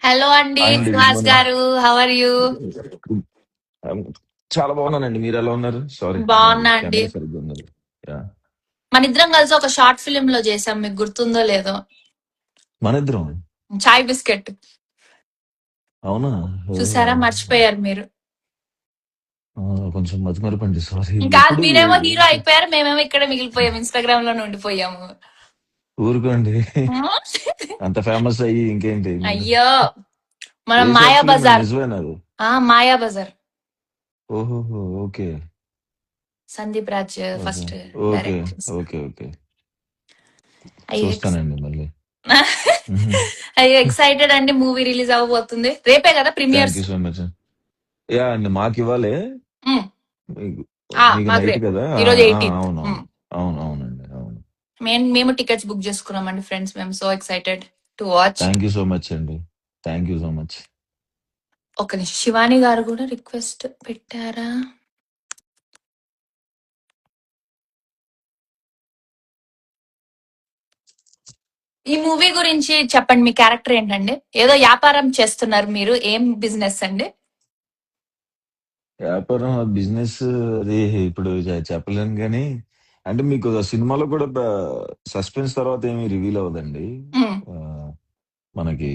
Hello అండి hi అండి, good Suhas morning. గారు, హౌ ఆర్ యూ? చాలా బాగున్నానండి. మీరు ఎలా ఉన్నారు? సారీ, నాది బాగున్నా అండి. కెమెరా సరిగ్గా ఉన్నది. యా. మన ఇద్దరం కలిసి ఒక షార్ట్ ఫిలిం లో చేసాం, మీకు గుర్తుందో లేదో? మన ఇద్దరం. చాయ్ బిస్కెట్. అవునా? ఓహో. చూసారా, మర్చిపోయారు మీరు. ఆ, కొంచెం మతిమరుపండి, సారీ. ఇంకా ఎప్పుడు మీరేమో హీరో ఏంటి? అయిపోయారు, మేమేమో ఇక్కడ మిగిలిపోయాం, ఇన్స్టాగ్రామ్ లో ఉండిపోయాము. ఊరుకోండి. అంత ఫేమస్ అయ్యి ఇంకేంటి మీరు? అయ్యో, మనం ఏ షార్ట్ మాయా ఫిలిం అండి, బజార్. నిజమేనా అది? మాయా బజార్. ఓహోహో, okay. Sandeep Raj okay first okay direct చేసిన. Okay okay. అయ్యో చూస్తానండి మళ్ళీ. మ్మ్. అయ్యో, ఎక్సైటెడ్ అండి. మూవీ రిలీజ్ అవ్వబోతుంది రేపే కదా thank premieres. You so much. Yeah అండి, మాకు ఇవ్వాలి. మీకు మీకు మాకు నైట్ రేపు, కదా? ఈరోజు 18th. అవునవును. అవునండి, అవును. మేము టికెట్స్ బుక్ చేసుకున్నామండి ఫ్రెండ్స్, మేము so excited to watch. Thank you so much అండి. Thank you so much. ఒక నిమిషం, శివాని గారు కూడా రిక్వెస్ట్ పెట్టారా? ఈ మూవీ గురించి చెప్పండి, మీ క్యారెక్టర్ ఏంటండి? ఏదో వ్యాపారం చేస్తున్నారు మీరు, ఏం బిజినెస్ అండి? వ్యాపారం, బిజినెస్, అది ఇప్పుడు చెప్పలేను కానీ, అంటే మీకు ఆ సినిమాలో కూడా సస్పెన్స్ తర్వాత ఏమీ రివీల్ అవ్వదండి. మ్మ్. ఆ, మనకి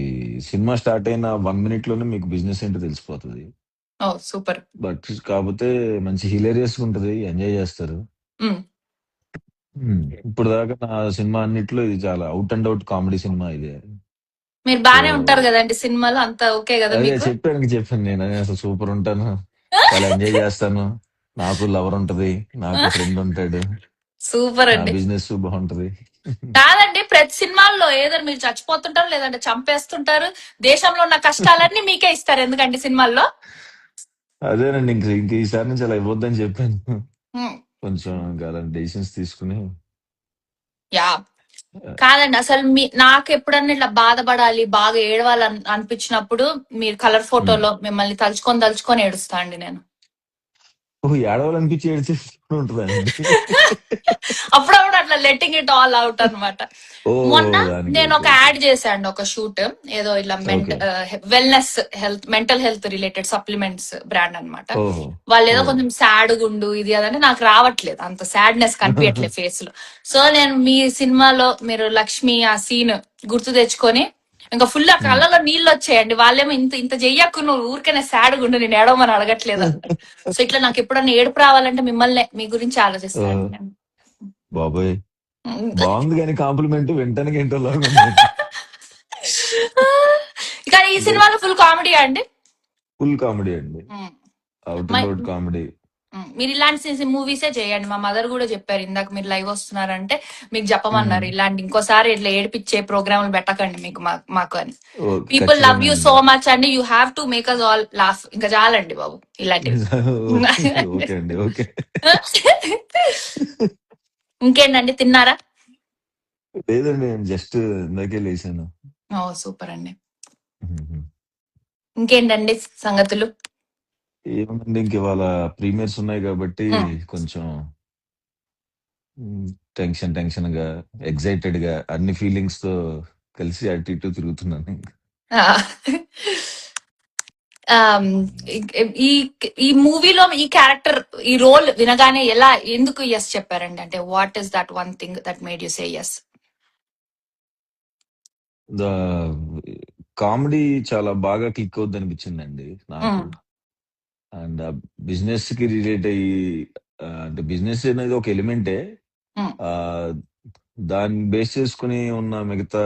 సినిమా స్టార్ట్ అయిన 1 minute లోనే మీకు బిజినెస్ ఏంటో తెలిసిపోతుంది. ఓ సూపర్. బట్ కాకపోతే మంచి హిలేరియస్ ఉంటది, ఎంజాయ్ చేస్తారు. మ్మ్. ఇప్పుడు దాకా నా సినిమా అన్నిట్లో ఇది చాలా out and out comedy cinema ఇదే. మీరు సో బానే ఉంటారు కదండి సినిమాలో, అంతా ఓకే కదా అదే మీకు? చెప్పాను నేను, అదే అసలు సూపర్ ఉంటాను, చాలా ఎంజాయ్ చేస్తాను. నాకు లవర్ ఉంటది, నాకు ఫ్రెండ్ ఉంటాడు, సూపర్ నా అండి. బిజినెస్ బాగుంటది. కాదండి, ప్రతి సినిమాల్లో ఏదో మీరు చచ్చిపోతుంటారు లేదంటే చంపేస్తుంటారు, దేశంలో ఉన్న కష్టాలన్నీ మీకే ఇస్తారు ఎందుకండి సినిమాల్లో? అదేనండి, ఇంక ఈసారి నుంచి అలా ఇవ్వద్దని చెప్పాను. మ్మ్. కొంచెం ఇంకా అలాంటి డెసిషన్స్ తీసుకుని. యా. కాదండి, అసలు నాకు ఎప్పుడన్నా ఇట్లా బాధపడాలి, బాగా ఏడవాలి అనిపించినప్పుడు మీరు కలర్ ఉమ్. ఫోటోలో మిమ్మల్ని తలుచుకొని తలుచుకొని ఏడుస్తా అండి నేను. ఓ, ఏడవాలనిపించి ఏడ్చే ఉంటుందండి. అప్పుడప్పుడు అట్లా లెట్టింగ్ ఇట్ ఆల్ అవుట్ అన్నమాట. ఓ, మొన్న దానికి నేను ఓకే ఒక ఓకే యాడ్ చేశాను, ఒక షూట్, ఏదో ఇలా okay. Wellness health, mental health related supplements brand అన్నమాట. ఓహో. వాళ్ళు ఓ. ఏదో కొంచెం సాడ్ గుండు ఇది అదంటే నాకు రావట్లేదు, అంత సాడ్నెస్ కనిపించట్లేదు ఫేస్ లో. సో నేను మీ సినిమాలో మీరు లక్ష్మి ఆ సీన్ గుర్తు తెచ్చుకొని ఇంకా ఫుల్ ఆ ఉమ్. కళ్ళలో నీళ్ళు వచ్చాయండి. వాళ్ళేమో ఇంత ఇంత చెయ్యకు, నువ్వు ఊరికనే సాడ్ గుండు, నేను ఏడవమని అడగట్లేదు అంటారు. సో ఇట్లా నాకు ఎప్పుడన్నా ఏడుపు రావాలంటే మిమ్మల్ని, మీ గురించి ఓ, ఆలోచిస్తాను నేను. బాబోయ్, బాగుంది కానీ కాంప్లిమెంట్ వింటానికి ఏంటో లాగా ఉందండి. కానీ ఈ అంటే సినిమాలో ఫుల్ కామెడీ అండి. ఫుల్ కామెడీ అండి, um. Out and my- out comedy. మీరు ఇలాంటి మూవీసే చేయండి. మా మదర్ కూడా చెప్పారు, ఇందాక మీరు లైవ్ వస్తున్నారంటే మీకు చెప్పమన్నారు, ఇలాంటి ఇంకోసారి ఇట్లా ఏడిపించే ప్రోగ్రాములు పెట్టకండి మీకు, మాకు అని. ఓకే, పీపుల్ లవ్ ఖచ్చితంగా యూ సో అండి. మచ్ అండి, you have to make us all laugh. ఇంకా చాలండి బాబు ఇలాంటివి. ఓకే ఓకే అండి, ఓకే. ఇంకేంటండి, తిన్నారా? లేదండి, నేను జస్ట్ ఇందాకే లేసాను. ఓ సూపర్ అండి. ఇంకేంటండి సంగతులు? ఏముందండి, ఇంక ఇవాళ ప్రీమియర్స్ ఉన్నాయి కాబట్టి ఉమ్. కొంచెం టెన్షన్ టెన్షన్ గా, ఎగ్జైటెడ్ గా, అన్ని ఫీలింగ్స్ తో కలిసి అటు ఇటు తిరుగుతున్నాను. ఆ. ఆమ్, ఈ ఈ మూవీలో ఈ క్యారెక్టర్, ఈ రోల్ వినగానే ఎలా, ఎందుకు ఎస్ చెప్పారండి? అంటే what is that one thing that made you say yes? Comedy చాలా బాగా క్లిక్ అవుద్ది అనిపించిందండి నాకు. అండ్ బిజినెస్ కి రిలేట్ అయ్యి, అంటే బిజినెస్ అనేది ఒక ఎలిమెంటే. ఆ, దాన్ని బేస్ చేసుకుని ఉన్న మిగతా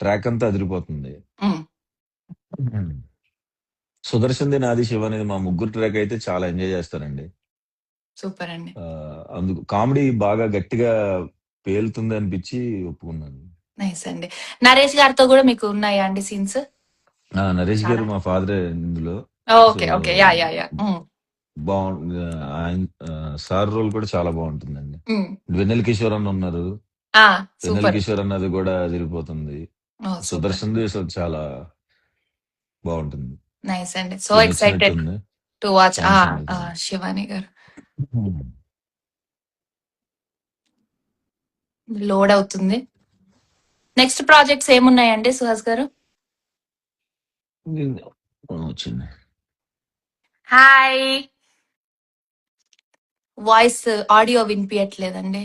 ట్రాక్ అంతా అదిరిపోతుంది. సుదర్శన్ ది నాది శివ అనేది మా ముగ్గురు ట్రాక్ అయితే చాలా ఎంజాయ్ చేస్తారండి. సూపర్ అండి. అందుకు కామెడీ బాగా గట్టిగా పేలుతుంది అనిపించి ఒప్పుకున్నాను. నైస్ అండి. నరేష్ గారితో కూడా మీకు ఉన్నాయా అండి సీన్స్? నరేష్ చాలా. గారు మా ఫాదరే ఇందులో. So okay okay, yeah yeah yeah. బాగుంది. ఆయన సార్ రోల్ కూడా చాలా బాగుంటుందండి. వెన్నెల కిషోర్ అన్న ఉన్నారు, వెన్నెల సూపర్. కిషోర్ అన్నది కూడా అదిరిపోతుంది. సూపర్. సుదర్శన్ ది అసలు చాలా బాగుంటుంది. నైస్ అండి, సో మీకు ఎక్సైటెడ్ నచ్చినట్టుంది. To watch. థ్యాంక్స్ అండి. శివాని గారు లోడ్ అవుతుంది. నెక్స్ట్ ప్రాజెక్ట్స్ ఏమున్నాయండి సుహాస్ గారు? వచ్చింది. హాయ్. వాయిస్ ఆడియో వినిపించట్లేదండి.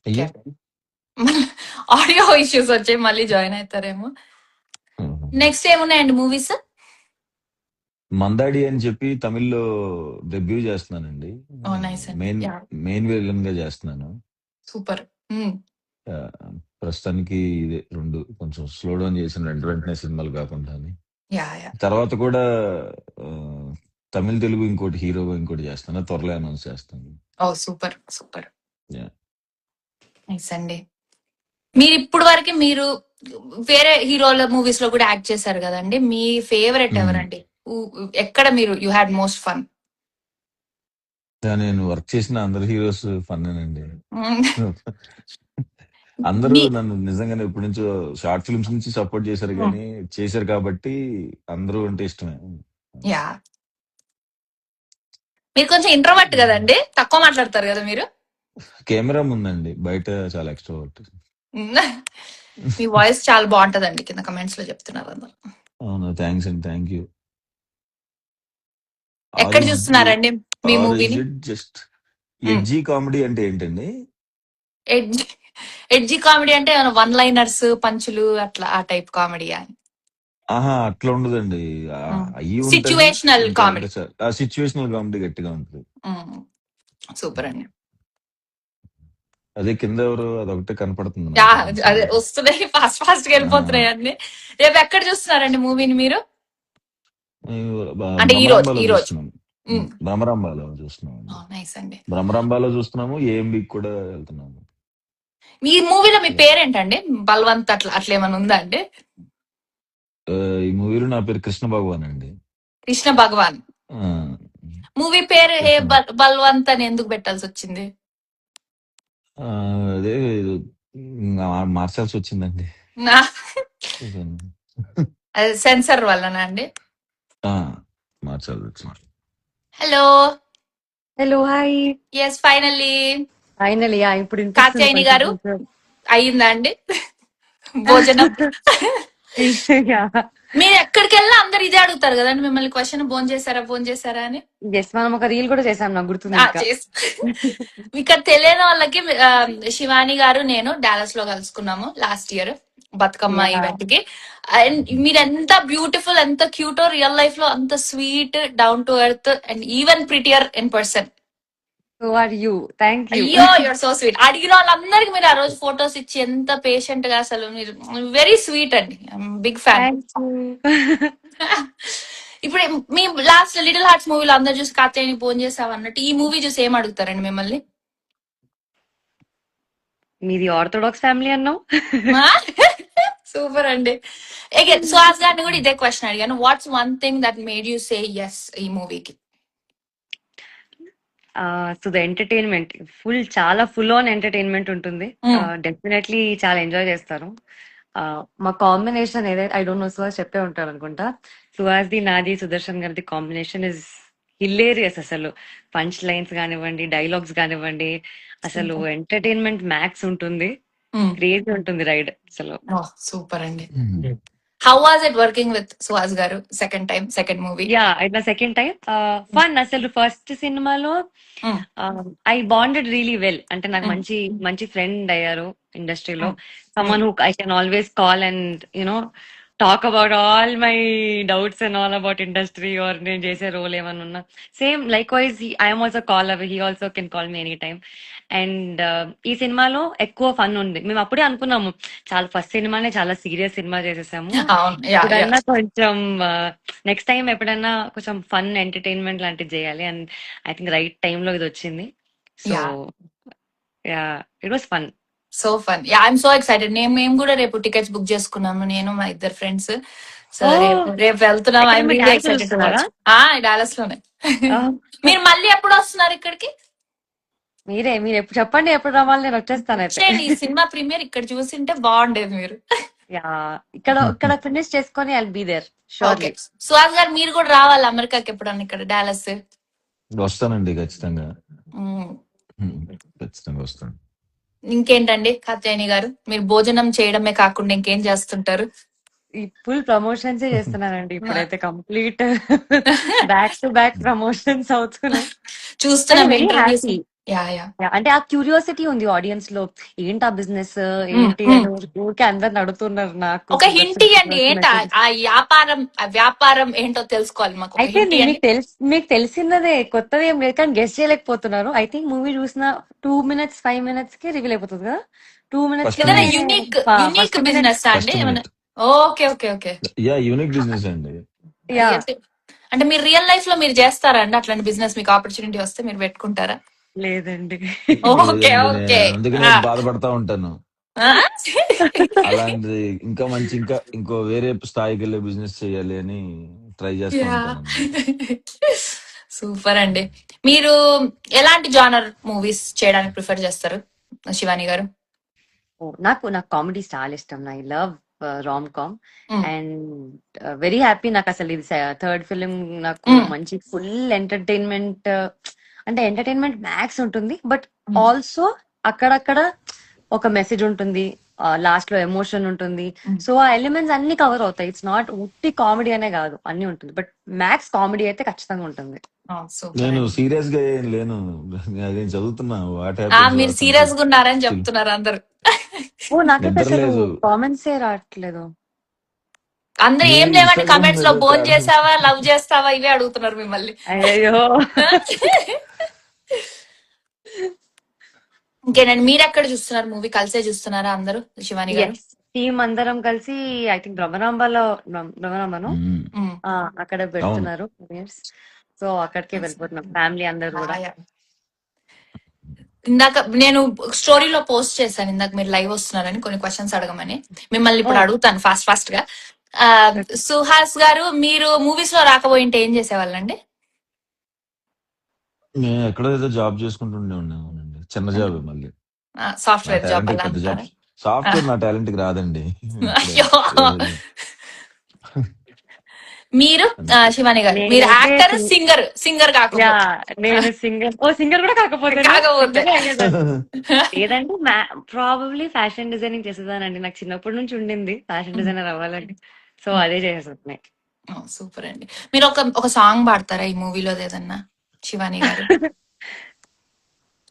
అయ్యో! ఆడియో ఇష్యూస్ వచ్చాయి, మళ్ళీ జాయిన్ అవుతారేమో. నెక్స్ట్ ఏమున్నాయండి మూవీస్? మందాడి అని చెప్పి తమిళ్లో డెబ్యూ చేస్తున్నానండి. ఓ నైస్ అండి. మెయిన్ యా మెయిన్ విలన్ గా చేస్తున్నాను. సూపర్. ఆ, ప్రస్తుతానికి ఇదే 2 కొంచెం స్లో డౌన్ చేసిన వెంటనే సినిమాలు కాకుండా అని. Yeah yeah. తర్వాత కూడా ఆ, తమిళ తెలుగు ఇంకోటి హీరోగా ఇంకోటి చేస్తాను, త్వరలో అనౌన్స్ చేస్తాను. ఓ సూపర్ సూపర్. Yeah. నైస్ అండి. మీరు ఇప్పుడు వరకు మీరు వేరే హీరోల మూవీస్ లో కూడా యాక్ట్ చేశారు కదండి. మీ ఫేవరెట్ మ్మ్. ఎవరండి? ఎక్కడ మీరు యూ హ్యాడ్ మోస్ట్ ఫన్? నేను వర్క్ చేసిన అందరు హీరోస్ ఫన్నేనండి. అందరూ నన్ను నిజంగానే ఇప్పటి నుంచో షార్ట్ ఫిల్మ్స్ నుంచి సపోర్ట్ చేశారు, కానీ చేశారు కాబట్టి అందరూ అంటే ఇష్టమే. యా. మీరు కొంచెం ఇంట్రోవర్ట్ కదండి, తక్కువ మాట్లాడతారు కదా మీరు. కెమెరా ముందండి, బయట చాలా ఎక్స్ట్రోవర్ట్. మీ వాయిస్ చాలా బాగుంటదండి, కింద కమెంట్స్ లో చెప్తున్నారు అందరు. అవును, థ్యాంక్స్ అండి, థ్యాంక్ యూ. ఎక్కడ చూస్తున్నారండి మీ మూవీని? జస్ట్ ఎడ్జీ కామెడీ అంటే ఏంటండి? ఎడ్జీ కామెడీ అంటే వన్ లైనర్స్, పంచులు, అట్లా ఆ టైప్ కామెడీ అని? ఆహా, అట్లా ఉండదండి. అయ్యి ఉంటది. Situational comedy. సిచ్యువేషనల్ కామెడీ గట్టిగా ఉంటుంది. సూపర్ అండి. అదే కింద ఎవరు అదొకటే కనపడుతుంది యా, నాకు. అదే వస్తున్నాయి, ఫాస్ట్ ఫాస్ట్ గా వెళ్ళిపోతున్నాయి అన్ని. రేపు ఎక్కడ చూస్తున్నారండి మూవీని మీరు? అంటే ఈ రోజు చూస్తున్నాం, భ్రమరాంబాలో చూస్తున్నాం. నైస్ అండి. భ్రమరాంబాలో చూస్తున్నాము, ఏఎంబి కూడా వెళ్తున్నాము. మీ మూవీలో మీ పేరేంటండి? బల్వంత్ అట్లా అట్లా ఏమైనా ఉందా అండి? ఈ మూవీలో నా పేరు కృష్ణ భగవాన్ అండి. కృష్ణ భగవాన్. మూవీ పేరు ఏ బల్వంత్ అని ఎందుకు పెట్టాల్సి వచ్చింది? అదే మార్చాల్సి వచ్చిందండి. సెన్సర్ వల్లనా అండి? మార్చాల్సి వచ్చింది. Hello. Hello, hi. Yes, finally ఇప్పుడు కాత్యాయని గారు అయ్యిందా అండి భోజనం? మీరు ఎక్కడికి వెళ్ళినా అందరు ఇదే అడుగుతారు కదండి మిమ్మల్ని, క్వశ్చన్ భోజనం చేశారా అని. మనం ఒక రీల్ కూడా చేసాం, నాకు గుర్తుంది. ఇక్కడ తెలియని వాళ్ళకి శివాని గారు నేను డాలస్ లో కలుసుకున్నాము లాస్ట్ ఇయర్ బతుకమ్మ ఈవెంట్ కి. అండ్ మీరు ఎంత బ్యూటిఫుల్, ఎంత క్యూటో రియల్ లైఫ్ లో, అంత sweet, down to earth, and even prettier in person. అయ్యో, యూఆర్ సో స్వీట్. అడిగిన వాళ్ళందరికి మీరు ఆ రోజు ఫొటోస్ ఇచ్చి ఎంత పేషెంట్ గా, అసలు మీరు వెరీ స్వీట్ అండి. Big fan. ఇప్పుడు మీ లాస్ట్ లిటిల్ హార్ట్స్ మూవీలో అందరు చూసి కాత్యాయని ఫోన్ చేసావు అన్నట్టు, ఈ మూవీ చూసి ఏం అడుగుతారండి మిమ్మల్ని? మీది ఆర్థోడాక్స్ ఫ్యామిలీ అన్నావు. సూపర్ అండి. అగైన్ సుహాస్ గారిని కూడా ఇదే క్వశ్చన్ అడిగాను. What's one thing that made you say yes ఈ మూవీకి? సో ద ఎంటర్టైన్మెంట్ చాలా ఫుల్ ఆన్ ఎంటర్టైన్మెంట్ ఉంటుంది. డెఫినెట్లీ చాలా ఎంజాయ్ చేస్తారు. మా కాంబినేషన్ ఏదైతే, ఐ డోంట్ నో, సుహాస్ చెప్పే ఉంటారు అనుకుంటా. సుహాస్ ది, నాది, సుదర్శన్ గారిది కాంబినేషన్ ఇస్ హిలేరియస్. అసలు పంచ్ లైన్స్ కానివ్వండి, డైలాగ్స్ కానివ్వండి, అసలు ఎంటర్టైన్మెంట్ మ్యాక్స్ ఉంటుంది. క్రేజీ ఉంటుంది రైడ్ అసలు. సూపర్ అండి. How was it working with Suhas garu second movie? ఇట్లా సెకండ్ టైం ఫన్. అసలు ఫస్ట్ సినిమాలో ఐ బాండెడ్ రియలీ వెల్. అంటే నాకు మంచి ఫ్రెండ్ అయ్యారు ఇండస్ట్రీలో. Someone who I can always call and you know talk about all my doubts and all about industry or నేను చేసే రోల్ ఏమన్నా ఉన్నా. Same like wise I'm also call away, he also can call me any time. And ఈ సినిమాలో ఎక్కువ fun ఉంది. మేము అప్పుడే అనుకున్నాము, చాలా ఫస్ట్ సినిమానే చాలా సీరియస్ సినిమా చేసేసాము, ఎప్పుడన్నా కొంచెం నెక్స్ట్ టైం ఎప్పుడన్నా కొంచెం ఫన్ ఎంటర్టైన్మెంట్ లాంటిది చేయాలి. And I think right time లో ఇది వచ్చింది. So it was fun. So fun. I'm so excited. మేము కూడా రేపు టికెట్స్ బుక్ చేసుకున్నాము, నేను మా ఇద్దరు ఫ్రెండ్స్. సో రేపు వెళ్తున్నాం. I'm really excited to watch. Dallas లోనే. మీరు మళ్ళీ ఎప్పుడు వస్తున్నారు ఇక్కడికి? మీరు ఎప్పుడు చెప్పండి, ఎప్పుడు రావాలి, నేను వచ్చేస్తాను. ఈ సినిమా ప్రీమియర్ ఇక్కడ చూసింటే బాగుండేది. మీరు ఇక్కడ ఫినిష్ చేసుకొని I'll be there surely. Suhas garu మీరు కూడా రావాలి అమెరికాకి ఎప్పుడన్నా, ఇక్కడ డాలస్. వస్తానండి, ఖచ్చితంగా. ఖచ్చితంగా వస్తాను. ఇంకేంటండి కాత్యాయని గారు, మీరు భోజనం చేయడమే కాకుండా ఇంకేం చేస్తుంటారు? ఈ ఫుల్ ప్రమోషన్స్ చేస్తున్నానండి ఇప్పుడైతే, complete back to back promotions అవుతున్నాయి. చూస్తున్నాం very interviews. Happy. Yeah yeah అంటే ఆ క్యూరియాసిటీ ఉంది ఆడియన్స్ లో, ఏంటి ఆ బిజినెస్ ఏంటి అని ఊరికే అందరు అడుగుతున్నారు నాకు. ఒక హింట్ ఇవ్వండి, ఏంటా ఆ వ్యాపారం ఏంటో తెలుసుకోవాలి మాకు. ఒక అయితే హింట్ ఇవ్వండి. మీకు తెలిసినదే, కొత్తది ఏం లేదు, కానీ గెస్ట్ చేయలేకపోతున్నారు. ఐ థింక్ మూవీ చూసిన 2 minutes 5 minutes కి రివీల్ అయిపోతుంది కదా. 2 minutes First ఏదైనా minute. Unique first minute. Business first అండి ఏమన్నా? Minute okay okay okay. Yeah unique business అండి. యా అంటే మీరు రియల్ లైఫ్ లో మీరు చేస్తారా అండి అట్లాంటి బిజినెస్? మీకు ఆపర్చునిటీ వస్తే మీరు పెట్టుకుంటారా? లేదండి. ఓకే లేదండి, ఓకే. అందుకనే బాధపడతా ఉంటాను. అలాంటిది ఇంకా ఇంకో వేరే స్థాయికి వెళ్ళే బిజినెస్ చేయాలి అని ట్రై చేస్తూ ఉంటానండి. సూపర్ అండి. మీరు ఎలాంటి జానర్ మూవీస్ చేయడానికి ప్రిఫర్ చేస్తారు శివాని గారు? నాకు కామెడీ చాలా ఇష్టం. I love rom com and very happy. నాకు అసలు ఇది 3rd ఫిలిం. నాకు మంచి ఫుల్ ఎంటర్టైన్మెంట్, అంటే ఎంటర్టైన్మెంట్ మ్యాక్స్ ఉంటుంది, బట్ ఆల్సో అక్కడక్కడ ఒక మెసేజ్ ఉంటుంది, లాస్ట్ లో ఎమోషన్ ఉంటుంది. సో ఆ ఎలిమెంట్స్ అన్ని కవర్ అవుతాయి. ఇట్స్ నాట్ ఉట్టి కామెడీ అనే కాదు, అన్ని ఉంటుంది, బట్ మ్యాక్స్ కామెడీ అయితే ఖచ్చితంగా ఉంటుంది. నేను సీరియస్ గా ఏం లేను, అదేం చదువుతున్నా. మీరు సీరియస్ గా ఉన్నారని చెప్తున్నారు అందరు. నాకైతే అసలు కామెంట్స్ రావట్లేదు. అందరూ ఏం లేవండి కమెంట్స్ లో, బోన్ చేసావా, లవ్ చేస్తావా, ఇవే అడుగుతున్నారు మిమ్మల్ని. అయ్యో ఇంకేనండి, మీరు ఎక్కడ చూస్తున్నారు మూవీ? కలిసే చూస్తున్నారా అందరూ శివాని గారు? టీమ్ అందరం కలిసి ఐ థింక్ బ్రహ్మరాంబను అక్కడ పెడుతున్నారు. సో అక్కడికే వెళ్ళిపోతున్నాం ఫ్యామిలీ అందరు కూడా. ఇందాక నేను స్టోరీలో పోస్ట్ చేశాను, ఇందాక మీరు లైవ్ వస్తున్నారని కొన్ని క్వశ్చన్స్ అడగమని. మిమ్మల్ని ఇప్పుడు అడుగుతాను ఫాస్ట్ గా. సుహాస్ గారు, మీరు మూవీస్ లో రాకపోయింటే ఏం చేసేవాళ్ళండి? నేను ఎక్కడో ఏదో జాబ్ చేసుకుంటుండే ఉన్నానండి, చిన్న జాబ్. మళ్ళీ సాఫ్ట్వేర్ జాబ్ అలా పెద్ద జాబ్. సాఫ్ట్వేర్ నా టాలెంట్ కి రాదండి. మీరు శివాని గారు, మీరు యాక్టర్, సింగర్ కాకపోతే? నేను సింగర్ కూడా కాకపోతే లేదంటే ప్రాబబ్లీ ఫ్యాషన్ డిజైనింగ్ చేసేదానండి. నాకు చిన్నప్పటి నుంచి ఉండింది ఫ్యాషన్ డిజైనర్ అవ్వాలండి. సో అదే చేసేస్తున్నాయి. సూపర్ అండి. మీరు ఒక సాంగ్ పాడతారా ఈ మూవీలో ఏదన్నా శివాని గారు?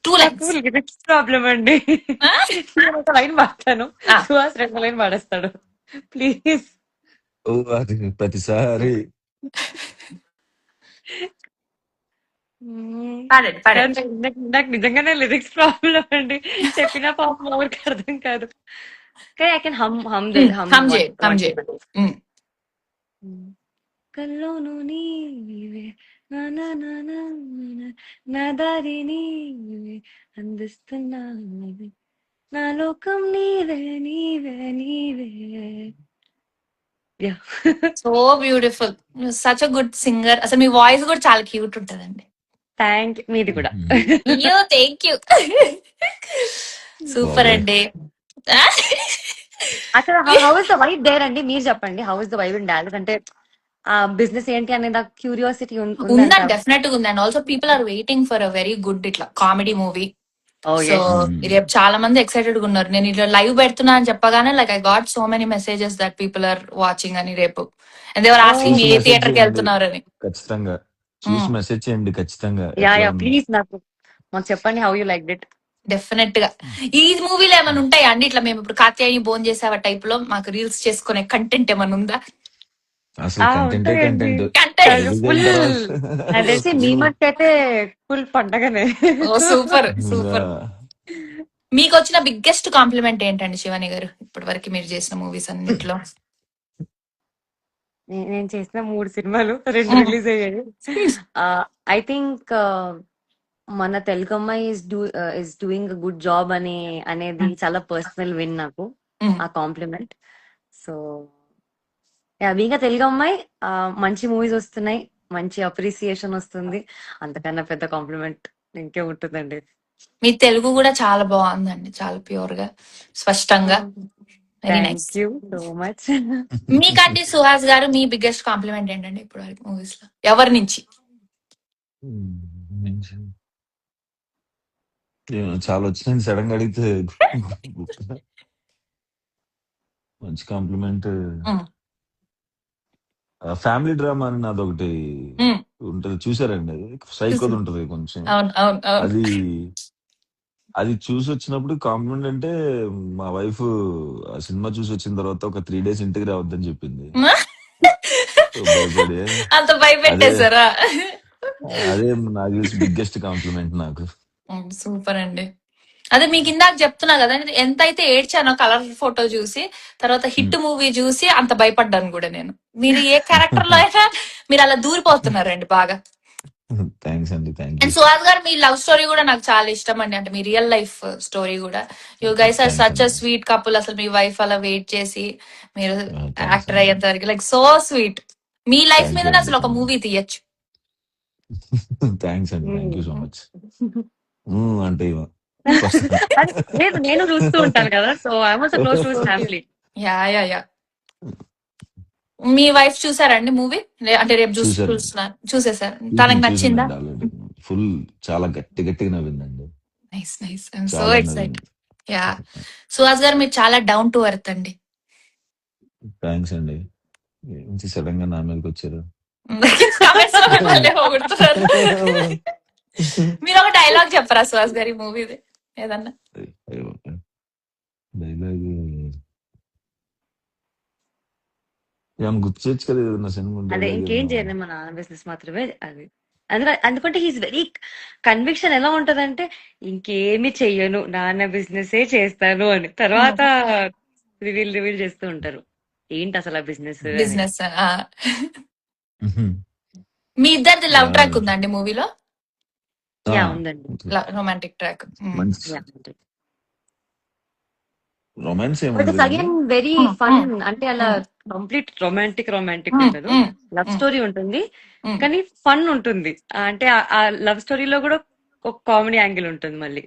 2 lines. లిరిక్స్ ప్రాబ్లం అండి. నేను ఒక లైన్ పాడతాను, సుహాస్ 2 లైన్ పాడేస్తాడు. ప్లీజ్. అది ప్రతిసారి నాకు నిజంగానే లిరిక్స్ ప్రాబ్లం అండి. చెప్పిన పాపం ఎవరికి అర్థం కాదు. కానీ ఐ కెన్ హమ్. కల్లోను నీవే నా దారి నీవే అందిస్తున్నా, నా లోకం నీవే నీవే నీవే. So beautiful, such a good singer. అసలు మీ వాయిస్ కూడా చాలా క్యూట్ ఉంటదండి. Thank you. మీది కూడా. Thank you. సూపర్ అండి. అసలు how is the vibe there అండి? మీరు చెప్పండి, how is the vibe in Dallas? అంటే ఆ బిజినెస్ ఏంటి అనేది క్యూరియాసిటీ ఉందా? డెఫినెట్ గా ఉంది. And also people are waiting for a very good ఇట్లా కామెడీ మూవీ. సో రేపు చాలా మంది ఎక్సైటెడ్ గా ఉన్నారు. నేను ఇట్లా లైవ్ పెడుతున్నా అని చెప్పగానే like I got so many messages that people are watching అని రేపు. అండ్ దేవర్ ఆస్కింగ్ ఏ థియేటర్ కి వెళ్తున్నారు అని. ఖచ్చితంగా చూసి మెసేజ్ చేయండి ఖచ్చితంగా. ప్లీజ్ నాకు చెప్పండి how you like it. Definite గా. ఈ మూవీలో ఏమైనా ఉంటాయా అండి ఇట్లా మేము ఇప్పుడు కాత్యాయని బోన్ చేసావా టైప్ లో మాకు రీల్స్ చేసుకునే కంటెంట్ ఏమైనా ఉందా? అసలు అదేసి మీ మట్టయితే ఫుల్ పండగనే. Super super. మీకు వచ్చిన బిగ్గెస్ట్ కాంప్లిమెంట్ ఏంటండి శివాని గారు ఇప్పటి వరకు మీరు చేసిన మూవీస్ అన్నిట్లో? నేను చేసిన 3 సినిమాలు 2 రిలీజ్ అయ్యాయి. ఐ థింక్ మన తెలుగు అమ్మాయి is doing a good job అనేది చాలా పర్సనల్ విన్ నాకు ఆ కాంప్లిమెంట్. సో బీయింగ్ తెలుగు అమ్మాయి, మంచి మూవీస్ వస్తున్నాయి, మంచి అప్రిసియేషన్ వస్తుంది, అంతకన్నా పెద్ద కాంప్లిమెంట్ ఇంకే ఉంటుందండి. మీ తెలుగు కూడా చాలా బాగుందండి, చాలా ప్యూర్ గా స్పష్టంగా. Very nice. Thank you so much. మీకంటే సుహాస్ గారు మీ బిగ్గెస్ట్ కాంప్లిమెంట్ ఏంటండి ఇప్పుడు వరకు మూవీస్ లో? ఎవరి నుంచి? చాలా వచ్చినాయి సడన్ గా అడిగితే. మంచి కాంప్లిమెంట్. ఫ్యామిలీ డ్రామా అని నాదొకటి ఉంటది, చూసారండి? అది సైకోది ఉంటది కొంచెం. అవును అవును అవును అది అది చూసి వచ్చినప్పుడు కాంప్లిమెంట్ అంటే, మా వైఫ్ ఆ సినిమా చూసి వచ్చిన తర్వాత ఒక 3 days ఇంటికి రావద్దని చెప్పింది. సో భయపడి అంత అదే భయపెట్టేశారా? అదే నాకు తెలిసి బిగ్గెస్ట్ కాంప్లిమెంట్ నాకు. సూపర్ అండి. అదే మీకు ఇందాక చెప్తున్నా కదా, ఎంత అయితే ఏడ్చానో కలర్ ఫోటో చూసి, తర్వాత హిట్ మూవీ చూసి అంత భయపడ్డాను కూడా నేను. మీరు ఏ క్యారెక్టర్ లో అయినా మీరు అలా దూరిపోతున్నారండి బాగా. థ్యాంక్స్ అండి, థ్యాంక్ యూ. అండ్ సుహాస్ గారు మీ లవ్ స్టోరీ కూడా నాకు చాలా ఇష్టం అండి. అంటే మీ రియల్ లైఫ్ స్టోరీ కూడా. You guys are thanks such a అండి, స్వీట్ కపుల్. అసలు మీ వైఫ్ అలా వెయిట్ చేసి మీరు థ్యాంక్స్ యాక్టర్ అండి, అయ్యేంత వరకు like so sweet. Me life thank you మీదనే అండి, అసలు ఒక థ్యాంక్ మూవీ తీయచ్చు. థ్యాంక్స్ అండి, థ్యాంక్ యూ సో మచ్. అంటే లేదు, నేను చూస్తూ ఉంటాను కదా, so I was close to his family. Yeah yeah yeah. Me wife చూసారండి మూవీ? అంటే రేపు చూసారండి, చూస్తున్నారు, చూసేసారు? తనకు నచ్చిందా? చూసిందండి ఆల్రెడీ. ఫుల్ చాలా గట్టిగా నవ్విందండి, నైస్ నైస్. ఐఎమ్ సో చాలా ఎక్సైటెడ్. నవ్వింది. యా. సుహాస్ గారు మీరు చాలా డౌన్ టు ఎర్త్ అండి. థ్యాంక్స్ అండి. ఏంటి సడన్ గా నా మీదకి వచ్చారు? Comments లో మిమ్మల్ని పొగుడుతున్నారు. మీరు ఒక డైలాగ్ చెప్పరా సుహాస్ గారి మూవీది ఏదన్నా? డైలాగ్ ఏమన్నా గుర్తు చేయొచ్చు కదా, ఏదన్నా సినిమా అదే డైలాగ్ ఇంకేం ఏమన్నా. చేయలేదు, మన బిజినెస్ మాత్రమే అది. అందుకంటే హీస్ వెరీ కన్విక్షన్ ఎలా ఉంటదంటే, ఇంకేమి చెయ్యను, నాన్న బిజినెస్ చేస్తాను అని. తర్వాత రివీల్ చేస్తూ ఉంటారు ఏంటి అసలు ఆ బిజినెస్ అని. బిజినెస్. మీ ఇద్దరిది లవ్ ట్రాక్ ఉందండి మూవీలో? యా ఉందండి, రొమాంటిక్ ట్రాక్. మంచి యా ఉంది. రొమాన్స్ బట్ ఏముంది ఇట్స్ అగైన్ వెరీ ఫన్. అంటే అలా కంప్లీట్ రొమాంటిక్ ఉండదు, లవ్ స్టోరీ ఉంటుంది కానీ ఫన్ ఉంటుంది. అంటే ఆ లవ్ స్టోరీలో కూడా ఒక కామెడీ యాంగిల్ ఉంటుంది మళ్ళీ.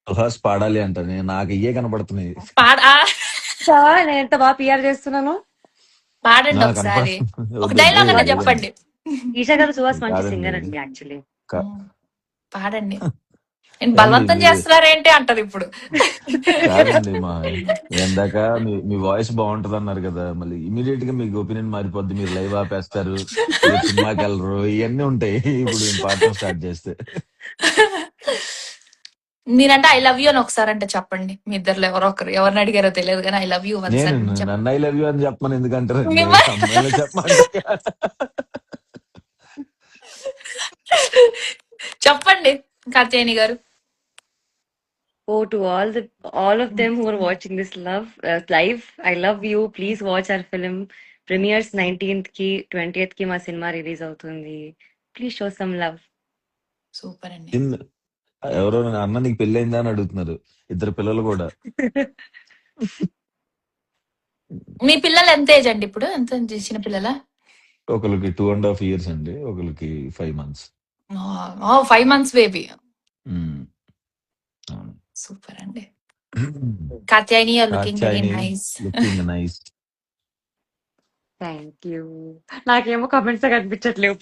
సుహాస్ పాడాలి అంట, నాకు ఇయ్యే కనపడుతున్నాయి. నేను ఎంత బాగా పిఆర్ చేస్తున్నాను. పాడండి ఒకసారి, ఒక డైలాగ్ అన్న చెప్పండి. ఈషా గారు సుహాస్ మంచి సింగర్ అండి యాక్చువల్లీ. పాడండి. నేను బలవంతం చేస్తున్నారేంటి అంటారు ఇప్పుడు. కాదండి, మా ఎందాక మీ వాయిస్ బాగుంటది అన్నారు కదా, మళ్ళీ ఇమీడియట్ గా మీకు ఒపీనియన్ మారిపోద్ది, మీరు లైవ్ ఆపేస్తారు, సినిమాకి వెళ్ళరు, ఇవన్నీ ఉంటాయి ఇప్పుడు నేను పాడటం స్టార్ట్ చేస్తే. మీరంటే ఐ లవ్ యూ అని ఒకసారి అంటే చెప్పండి. మీ ఇద్దరు ఎవరో ఒకరు, ఎవరిని అడిగారో తెలియదు కానీ ఐ లవ్ యూ నన్ను ఐ లవ్ యూ అని చెప్పమని ఎందుకంటారు? చెప్పండి కాత్యాయని గారు. Oh, to all of them who are watching this live, I love you. Please watch our film. Premieres 19th ki, 20th ki మా సినిమా రిలీజ్ అవుతుంది. Please show some love. Super అండి. ఎవరో అన్న నీకు పెళ్ళైందా అని అడుగుతున్నారు, ఇద్దరు పిల్లలు కూడా. మీ పిల్లలు ఎంత ఏజ్ అండి ఇప్పుడు? ఎంత చిన్న పిల్లల? ఒకరికి 2.5 years అండి, ఒకరికి 5 months. 5 months బేబీ. సూపర్ అండి. Katyayani are looking very nice. Looking nice. Thank you. నాకేమో కమెంట్స్ కనిపించట్లేవు.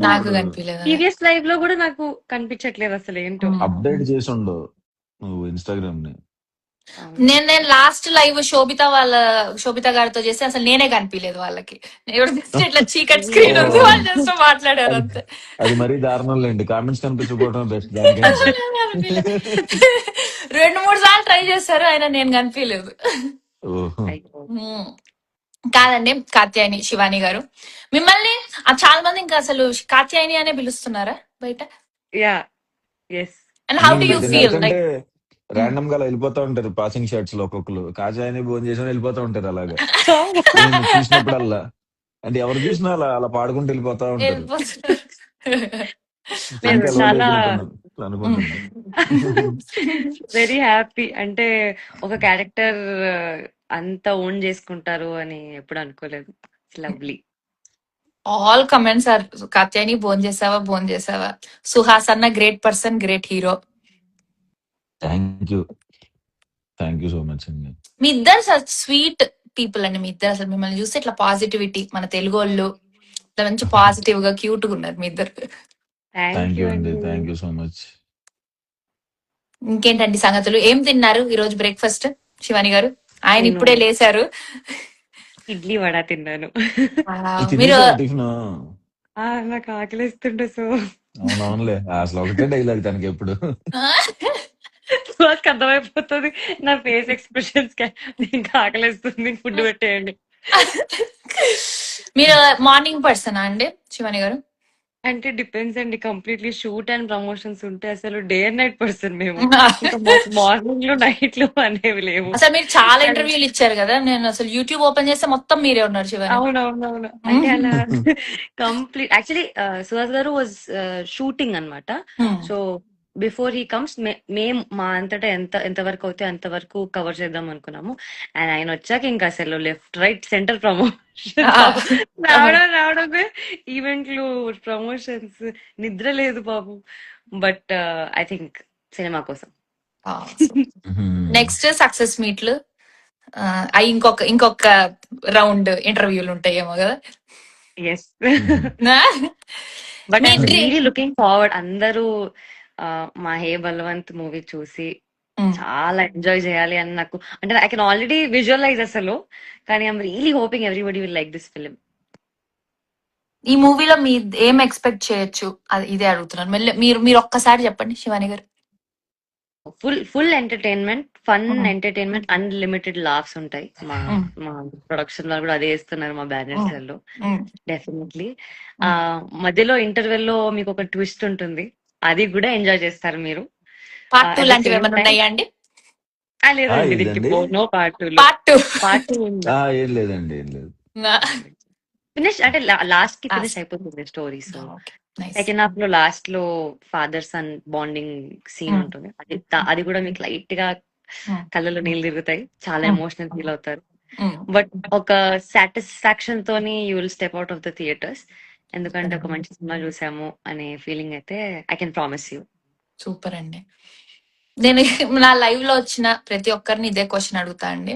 నాకు కనిపించలేదు. ప్రీవియస్ లైవ్ లో కూడా నాకు కనిపించట్లేదు అసలు ఏంటో. అప్డేట్ చేసి ఉండు నువ్వు ఇన్స్టాగ్రామ్ ని. నేను లాస్ట్ లైవ్ శోభిత గారితో చేస్తే అసలు నేనే కనిపించలేదు వాళ్ళకి. ఇట్లా చీకటి స్క్రీన్ ఉంది, వాళ్ళు జస్ట్ మాట్లాడారు అంతే. అది మరీ దారుణం లేండి, కామెంట్స్ కనిపించకపోవడం బెస్ట్. 2-3 సార్లు ట్రై చేశారు, అయినా నేను కనిపించలేదు. కాదండి కాత్యాయని శివాని గారు, మిమ్మల్ని చాలా మంది ఇంకా అసలు కాత్యాయని అనే పిలుస్తున్నారా బయట? Yeah yes. And how do you feel? Like random గా వెళ్ళిపోతా ఉంటారు పాసింగ్ షాట్స్ లో, ఒక్కొక్కరు కాజాయని భోజనం చేసిన వెళ్ళిపోతా ఉంటారు. అలాగా చూసినప్పుడల్లా, అంటే ఎవరు చూసినా అలా పాడుకుంటూ వెళ్ళిపోతా ఉంటారు. చాలా వెరీ హ్యాపీ. అంటే ఒక క్యారెక్టర్ అంత ఓన్ చేసుకుంటారు అని ఎప్పుడు అనుకోలేదు. Lovely. All comments are Katyayani భోజనం చేసావా. సుహాస్ అన్న great person, great hero. Thank you so much అండి. మీ ఇద్దరు స్వీట్ పీపుల్ అండి. మీ ఇద్దరు అసలు మిమ్మల్ని చూస్తే ఇట్లా పాజిటివిటీ, మన తెలుగు వాళ్ళు మంచి పాజిటివ్ గా క్యూట్ గా ఉన్నారు మీ ఇద్దరు. థ్యాంక్ థ్యాంక్ యూ యూ అండి, అండి. Thank you so much. ఇంకేంటండి సంగతులు? ఏం తిన్నారు ఈ రోజు బ్రేక్ఫాస్ట్ శివాని గారు? ఆయన నేను ఇప్పుడే లేచారు. ఇడ్లీ వడ తిన్నాను. మీరు తినేసావా టిఫిన్? నాకు ఆకలిస్తుండే సో అవునవునులే, అసలు ఒకటే డైలాగ్ తనకి ఎప్పుడు. నాకు అర్థమైపోతుంది నా ఫేస్ ఎక్స్ప్రెషన్స్ ఇంకా ఆకలిస్తుంది, ఫుడ్ పెట్టేయండి. మీరు మార్నింగ్ పర్సనా అండి శివాని గారు? అంటే డిపెండ్స్ అండి, కంప్లీట్లీ షూట్ అండ్ ప్రమోషన్స్ ఉంటే అసలు డే అండ్ నైట్ పర్సన్ మేము. ఇంకా మార్నింగ్ లో నైట్ లో అనేవి లేవు. అసలు మీరు చాలా ఇంటర్వ్యూలు ఇచ్చారు కదా, నేను అసలు యూట్యూబ్ ఓపెన్ చేస్తే మొత్తం మీరే ఉన్నారు శివాని. అవునవునవును, అంటే అలా కంప్లీట్ యాక్చువల్లీ సుహాస్ గారు వాజ్ షూటింగ్ అన్నమాట. సో బిఫోర్ హీ కమ్స్ మేము మా అంతటా ఎంతవరకు అయితే అంతవరకు కవర్ చేద్దాం అనుకున్నాము. అండ్ ఆయన వచ్చాక ఇంకా అసలు లెఫ్ట్ రైట్ సెంటర్ ప్రమోషన్ రావడమే, ఈవెంట్లు ప్రమోషన్స్, నిద్ర లేదు బాబు. బట్ ఐ థింక్ సినిమా కోసం. నెక్స్ట్ సక్సెస్ మీట్లు అవి ఇంకొక రౌండ్ ఇంటర్వ్యూలు ఉంటాయేమో కదా. Yes, but I'm really looking forward. అందరూ మా హే బలవంత్ మూవీ చూసి చాలా ఎంజాయ్ చేయాలి అని నాకు, అంటే ఐ కెన్ ఆల్రెడీ విజువలైజ్ అసలు, కానీ I'm really hoping everybody will like this film. ఈ మూవీలో మీ ఏం ఎక్స్పెక్ట్ చేయొచ్చు అది ఇదే అడుగుతున్నాను. మీరు ఒక్కసారి చెప్పండి శివాని గారు. Full entertainment, fun entertainment, unlimited laughs ఉంటాయి. మా ప్రొడక్షన్ లో కూడా అదే ఇస్తున్నారు మా బ్యానర్స్ లో. డెఫినెట్లీ మధ్యలో ఇంటర్వెల్ లో మీకు ఒక ట్విస్ట్ ఉంటుంది, అది కూడా ఎంజాయ్ చేస్తారు మీరు. పార్ట్ 2 లాంటివి ఏమైనా ఉన్నాయా అండి? లేదండి, దీనికి నో పార్ట్ 2. పార్ట్ 2 ఏం లేదండి, ఏం లేదు. ఫినిష్ అంటే లాస్ట్ కి ఫినిష్ అయిపోతుంది స్టోరీ. సో సెకండ్ హాఫ్ లో లాస్ట్ లో ఫాదర్ సన్ బాండింగ్ సీన్ ఉంటుంది, అది కూడా మీకు లైట్ గా కళ్ళలో నీళ్ళు తిరుగుతాయి, చాలా ఎమోషనల్ ఫీల్ అవుతారు. బట్ ఒక సాటిస్ఫాక్షన్ తోని you will step out of the theatres, ఎందుకంటే ఒక మంచి సినిమా చూసాము అనే ఫీలింగ్ అయితే I can promise you. Super అండి. నేను నా లైవ్ లో వచ్చిన ప్రతి ఒక్కరిని ఇదే క్వశ్చన్ అడుగుతా అండి.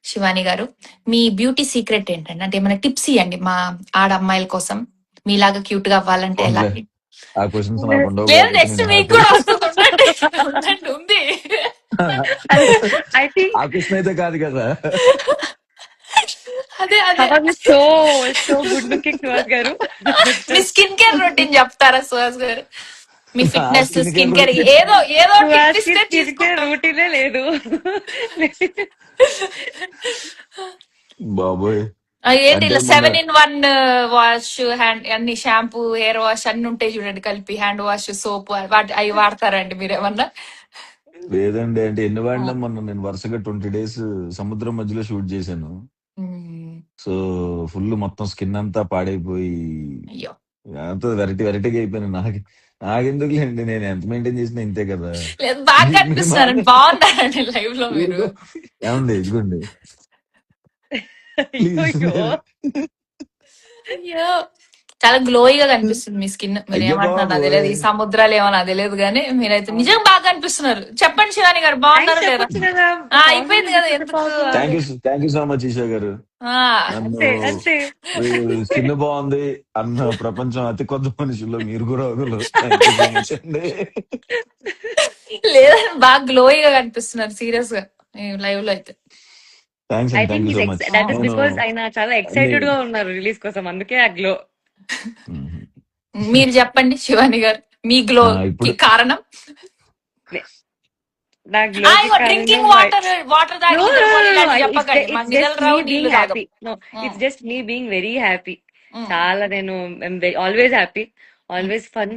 శివాని గారు, మీ బ్యూటీ సీక్రెట్ ఏంటండి? అంటే ఏమైనా టిప్స్ ఇవ్వండి మా ఆడ అమ్మాయిల కోసం, మీలాగా క్యూట్ గా అవ్వాలంటే ఎలా? ఆ క్వశ్చన్స్ లేదు, నెక్స్ట్ మీకు కూడా వస్తుంది ఉంది. ఐ థింక్ ఆ క్వశ్చన్ అయితే కాదు కదా. అదే సో గుడ్ లుకింగ్ సుహాస్ గారు. మీ స్కిన్ కేర్ రొటీన్ చెప్తారా సుహాస్ గారు? మీ ఫిట్నెస్, స్కిన్ కేర్ ఏదో రూటీనే లేదు బాబోయ్. ఏంటి ఇలా 7-in-1 వాష్, హ్యాండ్ అన్ని షాంపూ, హెయిర్ వాష్ అన్ని ఉంటాయి చూడండి కలిపి, హ్యాండ్ వాష్, సోప్ అవి వాడతారండి మీరు ఏమన్నా? లేదండి, అంటే ఎన్ని వాడినా, మొన్న నేను వరుసగా 20 days సముద్రం మధ్యలో షూట్ చేశాను. సో ఫుల్ మొత్తం స్కిన్ అంతా పాడైపోయి అంత వెరైటీగా అయిపోయాను. నాకెందుకు లేండి, నేను ఎంత మెయింటైన్ చేసినా ఇంతే కదా. బాగా కనిపిస్తున్నారండి, బాగున్నారండి లైవ్ లో మీరు. ఏమండి ఇదిగోండి. చాలా గ్లోయిగా కనిపిస్తుంది మీ స్కిన్. మీరు ఏమంటున్నారు నాకు తెలియదు, ఈ సముద్రాలు ఏమో నాకు తెలియదు, కానీ మీరైతే నిజంగా బాగా కనిపిస్తున్నారు. చెప్పండి శివాని గారు, బాగున్నారా లేదా? అయిపోయింది కదా, ఎందుకు? Thank you so much Esha garu. Skin బాగుంది అన్న ప్రపంచం అతి కొద్ది మనుషుల్లో మీరు కూడా ఒకరు. లేదండి, బాగా గ్లోయిగా కనిపిస్తున్నారు సీరియస్ గా లైవ్ లో అయితే. ఆయన చాలా ఎక్సైటెడ్ గా ఉన్నారు రిలీజ్ కోసం, అందుకే ఆ గ్లో. మీరు చెప్పండి శివాని గారు, మీ గ్లో కారణం? Drinking water it's just me being very happy. చాలా నేను always happy, always fun.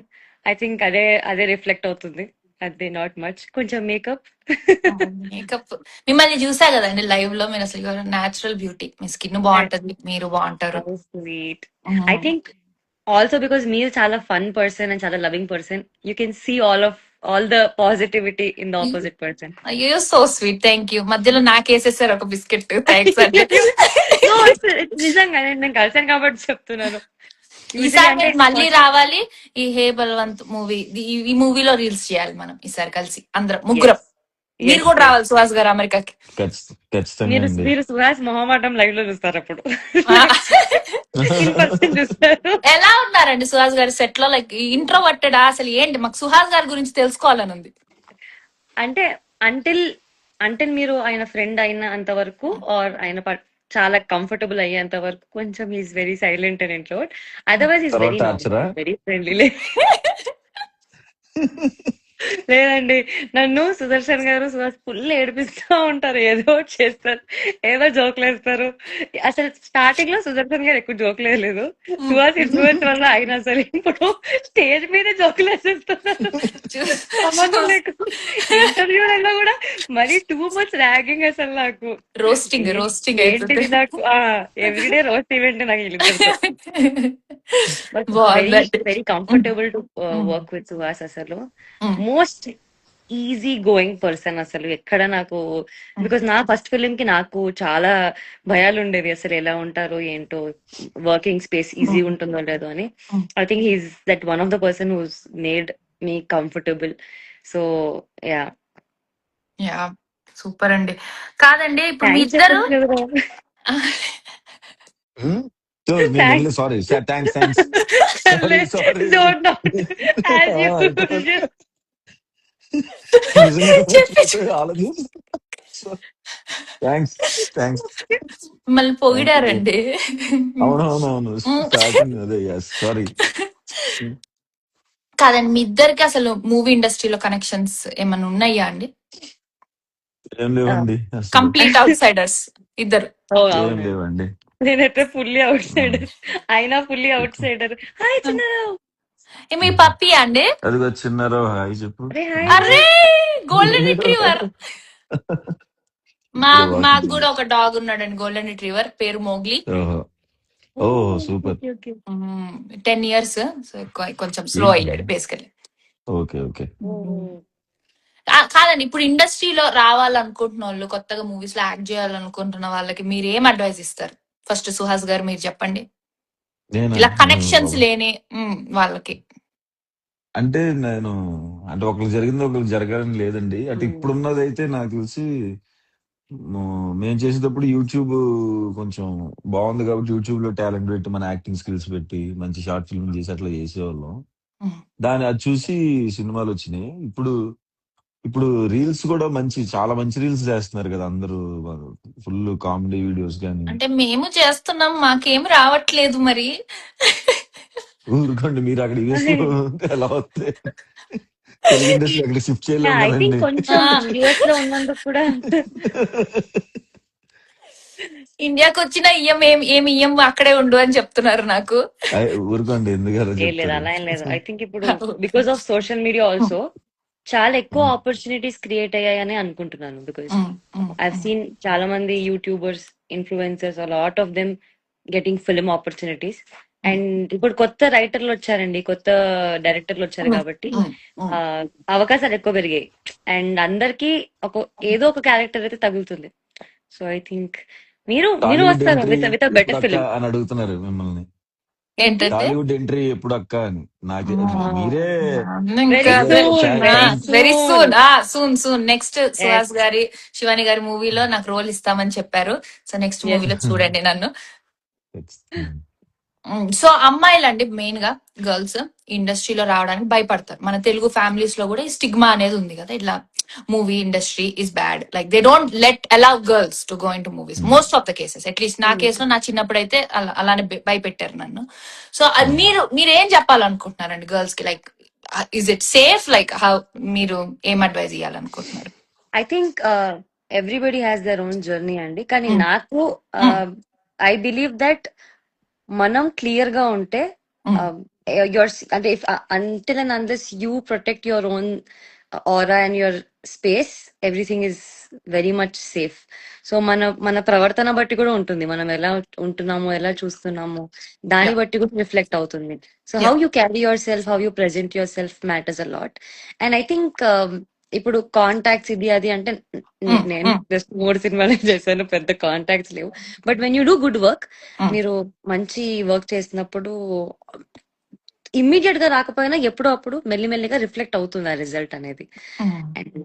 I think అదే రిఫ్లెక్ట్ అవుతుంది. అదే నాట్ మచ్, కొంచెం మేకప్. మిమ్మల్ని చూసా కదండి లైవ్ లో, మీరు అసలు న్యాచురల్ బ్యూటీ, మీ స్కిన్ బాగుంటది, మీరు బాగుంటారు. Sweet. I think also because మీరు చాలా ఫన్ పర్సన్ అండ్ చాలా loving person, you can see all the positivity in the opposite person. అయ్యో సో స్వీట్, థ్యాంక్ యూ. మధ్యలో నాకేసేసారు ఒక బిస్కెట్, థ్యాంక్స్ అండి. నిజంగా నేను కలిసాను కాబట్టి చెప్తున్నాను. ఈసారి మళ్ళీ రావాలి, ఈ హే బలవంత్ మూవీ, ఈ మూవీలో రీల్స్ చేయాలి మనం ఈసారి కలిసి అందరం ముగ్గురం. మీరు కూడా రావాలి సుహాస్ గారు అమెరికాకి. ఖచ్చితంగా మీరు అండి. మీరు సుహాస్ మొహమాటం లైవ్ లో చూస్తారు అప్పుడు ఆ. ఇన్ పర్సన్ చూస్తారు. ఎలా ఉన్నారండి సుహాస్ గారి సెట్ లో? లైక్ ఇంట్రోవర్టెడా అసలు ఏంటి? మాకు సుహాస్ గారి గురించి తెలుసుకోవాలని ఉంది. అంటే అంటిల్ అంటిల్ మీరు ఆయన ఫ్రెండ్ అయినంత వరకు ఆర్ ఆయన చాలా కంఫర్టబుల్ అయ్యేంత వరకు కొంచెం is very silent and introvert. Otherwise is తర్వాత వెరీ టార్చరా? Normal, very friendly. లేదండి, నన్ను సుదర్శన్ గారు సుహాస్ ఫుల్ ఏడిపిస్తూ ఉంటారు, ఏదో ఒకటి చేస్తారు, ఏదో జోకులు వేస్తారు. అసలు స్టార్టింగ్ లో సుదర్శన్ గారు ఎక్కువ జోకులు వేయలేదు, సుహాస్ ఇన్ఫ్లుయెన్స్ వల్ల ఆయన అసలు ఇప్పుడు స్టేజ్ మీద జోకులు వేసేస్తున్నారు సంబంధం లేకుండా. ఇంటర్వ్యూలలో కూడా మరీ టూ మచ్ ర్యాగింగ్ అసలు నాకు. రోస్టింగ్ ఏంటిది నాకు ఎవ్రీడే రోస్ట్ ఈవెంట్ నాకు వీళ్ళిద్దరితో. వెరీ బాగుందండి. Very comfortable to work with Suhas. అసలు మోస్ట్ ఈజీ గోయింగ్ పర్సన్. అసలు ఎక్కడ నాకు, బికాస్ నా ఫస్ట్ ఫిలిం కి నాకు చాలా భయాలు ఉండేవి, అసలు ఎలా ఉంటారో ఏంటో, వర్కింగ్ స్పేస్ ఈజీ ఉంటుందో లేదో అని. I think he's that one of the person who's made me comfortable. So yeah, yeah super అండి. కాదండి ఇప్పుడు మీ ఇద్దరు సారీ థ్యాంక్స్ సారీ థ్యాంక్స్ మళ్ళీ పొగిడారండి. అవునవునవును స్టార్టింగ్ అదే సారీ. కాదండి మీ ఇద్దరికి అసలు మూవీ ఇండస్ట్రీలో కనెక్షన్స్ ఏమైనా ఉన్నాయా అండి? ఏం లేవండి, కంప్లీట్ అవుట్ సైడర్స్ ఇద్దరు. ఏం లేవండి. నేనైతే ఫుల్లీ అవుట్ సైడర్, అయినా fully outsider. Hi Chinnarao. మీ పప్పి అండి? అదిగో చిన్నారావు హాయ్ చెప్పు. అరే గోల్డెన్ రిట్రీవర్. మాకు కూడా ఒక డాగ్ ఉన్నాడండి, గోల్డెన్ రిట్రీవర్, పేరు మోగ్లీ. ఓ సూపర్. 10 years, సో కొంచెం స్లో అయ్యాడు బేసికలీ. Okay okay. కాదండి ఇప్పుడు ఇండస్ట్రీలో రావాలనుకుంటున్న వాళ్ళు, కొత్తగా మూవీస్ లో యాక్ట్ చేయాలనుకుంటున్న వాళ్ళకి మీరు ఏం అడ్వైస్ ఇస్తారు? ఫస్ట్ సుహాస్ గారు మీరు చెప్పండి, ఇలా కనెక్షన్స్ లేని వాళ్ళకి. అంటే నేను అంటే ఒకరికి జరిగింది ఒకరికి జరగాలని లేదండి. అంటే ఇప్పుడున్నది అయితే నాకు తెలిసి మేము చేసేటప్పుడు యూట్యూబ్ కొంచెం బాగుంది కాబట్టి యూట్యూబ్ లో టాలెంట్ పెట్టి మన యాక్టింగ్ స్కిల్స్ పెట్టి మంచి షార్ట్ ఫిల్మ్ చేసి అట్లా చేసేవాళ్ళం. అది చూసి సినిమాలు వచ్చినాయి. ఇప్పుడు రీల్స్ కూడా చాలా మంచి రీల్స్ చేస్తున్నారు కదా అందరూ, ఫుల్ కామెడీ వీడియోస్ కానీ. అంటే మేము చేస్తున్నాం, మాకేం రావట్లేదు మరి. ఊరుకోండి, మీరు అక్కడ యూఎస్ లో ఎలా వస్తే తెలుగు ఇండస్ట్రీ అక్కడ షిఫ్ట్ చేయలేదు. కొంచెం యూఎస్ లో ఉన్నందుకు కూడా ఇండియాకి వచ్చిన ఏమి ఇయ్యం, అక్కడే ఉండు అని చెప్తున్నారు నాకు. ఊరుకోండి, ఎందుకు అలా ఏం లేదు. ఐ థింక్ ఇప్పుడు because of social media also చాలా ఎక్కువ ఆపర్చునిటీస్ క్రియేట్ అయ్యాయని అనుకుంటున్నాను. బికాస్ ఐ సీన్ చాలా మంది YouTubers, influencers, lot of them getting film opportunities. And ఇప్పుడు కొత్త రైటర్లు వచ్చారండి, కొత్త డైరెక్టర్లు వచ్చారు కాబట్టి అవకాశాలు ఎక్కువ పెరిగాయి. అండ్ అందరికి ఏదో ఒక క్యారెక్టర్ అయితే తగులుతుంది. సో ఐ థింక్ మీరు వస్తారు విత్ బెటర్ ఫిల్మ్ అని అడుగుతున్నారు మిమ్మల్ని. ఏంటంటే టాలీవుడ్ ఎంట్రీ ఎప్పుడు అక్క అని. నాకు మీరే వెరీ సూన్ నెక్స్ట్ సుహాస్ గారి, శివాని గారి మూవీలో నాకు రోల్ ఇస్తామని చెప్పారు. సో నెక్స్ట్ మూవీలో చూడండి నన్ను. సో అమ్మాయిలు అండి మెయిన్ గా గర్ల్స్ ఇండస్ట్రీలో రావడానికి భయపడతారు. మన తెలుగు ఫ్యామిలీస్ లో కూడా ఈ స్టిగ్మా అనేది ఉంది కదా, ఇట్లా movie industry is bad, like they don't allow girls to go in to movies. Most of the cases, at least నా కేసులో, నా చిన్నప్పుడు అయితే అలానే భయపెట్టారు నన్ను. సో మీరు ఏం చెప్పాలనుకుంటున్నారండి గర్ల్స్ కి? Like is it safe? Like how మీరు ఏం అడ్వైజ్ ఇవ్వాలనుకుంటున్నారు? I think everybody has their own journey అండి. కానీ నాకు ఐ బిలీవ్ దట్ మనం క్లియర్ గా ఉంటే అంటే until and unless you protect your own aura and your space, everything is very much safe. So మన ప్రవర్తన బట్టి కూడా ఉంటుంది, మనం ఎలా ఉంటున్నామో, ఎలా చూస్తున్నామో దాన్ని బట్టి కూడా రిఫ్లెక్ట్ అవుతుంది. So how you carry your self, how you present your self matters a lot. And I think ఇప్పుడు కాంటాక్ట్స్ ఇది అది అంటే నేను జస్ట్ 3 సినిమాలే చేశాను, పెద్ద కాంటాక్ట్స్ లేవు. But when you do good work, మీరు మంచి వర్క్ చేసినప్పుడు ఇమ్మీడియట్ గా రాకపోయినా ఎప్పుడో అప్పుడు మెల్లిమెల్లిగా రిఫ్లెక్ట్ అవుతుంది ఆ రిజల్ట్ అనేది. అండ్